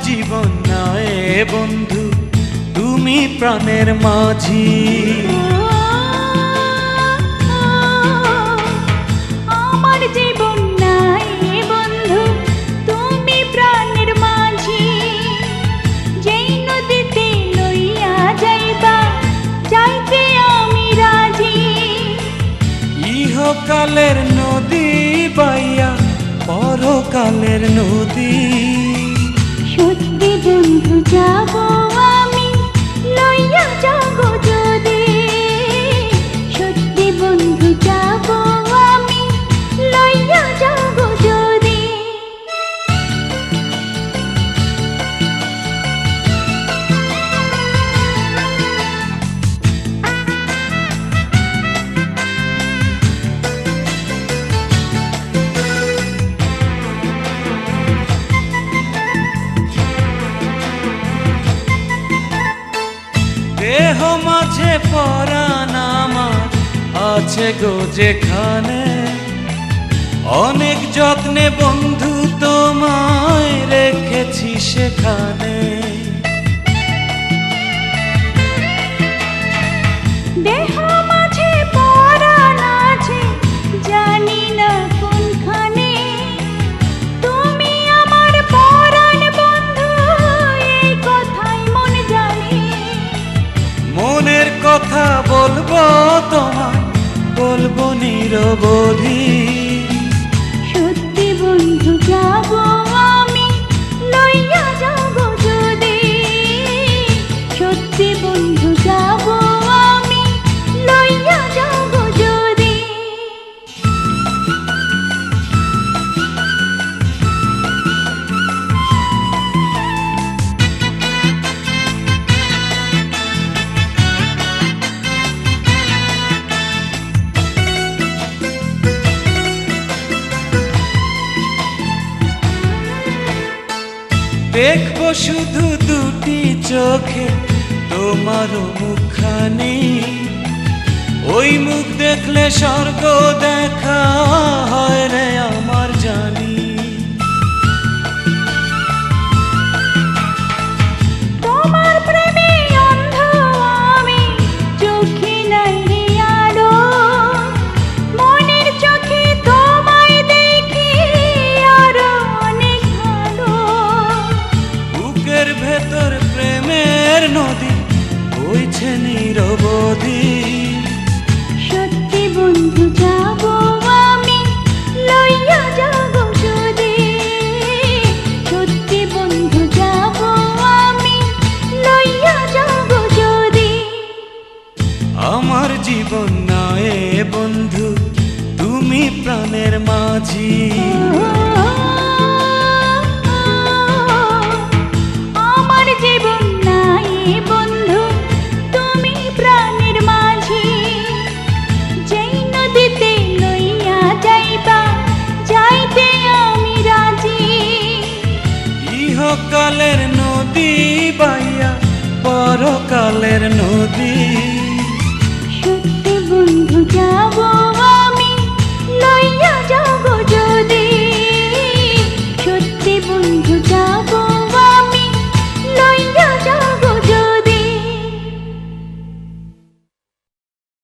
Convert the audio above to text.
জীবন নয় বন্ধু, তুমি প্রাণের মাঝি। আমার জীবন নাই বন্ধু, তুমি প্রাণের মাঝি। যেই নদীতে লইয়া যাইবা, যাইতে আমি রাজি। ইহকালের নদী বাইয়া পরকালের নদী। সত্যি বন্ধু যাব আমি, লইয়া যাব যদি। সত্যি বন্ধু যাব আমি, লইয়া যাব যদি। দেহ মাঝে পরাণ আমার আছে গো যেখানে, অনেক যত্নে বন্ধু তোমায় রেখেছি সেখানে। দেহ মাঝে পরাণ আছে, জানি না কোনখানে। তুমি আমার পরাণ বন্ধু, এই কথাই মন জানে। মনের কথা বলবো তোমায়, বলবো নিরবধি। সত্যি বন্ধু যাব আমি, লইয়া যাব যদি। সত্যি বন্ধু যাব আমি, লইয়া যাব যদি। দেখবো শুধু দুটি চোখে তোমার মুখখানি। ওই মুখ দেখলে স্বর্গ দেখা হয় রে আমার জানি। তোমার প্রেমে অন্ধ আমি, চোখে নাই রে আলো। মনের চোখে তোমায় দেখি আরো অনেক ভালো। বুকের ভেতর প্রেমের নদী বইছে নিরবধি। সত্যি বন্ধু যাব আমি, লইয়া যাব যদি। সত্যি বন্ধু যাব আমি, লইয়া যাব যদি। আমার জীবন নয় বন্ধু, তুমি প্রাণের মাঝি। আমার জীবন নাই বন্ধু, তুমি প্রাণের মাঝি। যেই নদীতে লইয়া যাইবা, যাইতে আমি রাজি। ইহকালের নদী বাইয়া পরকালের নদী।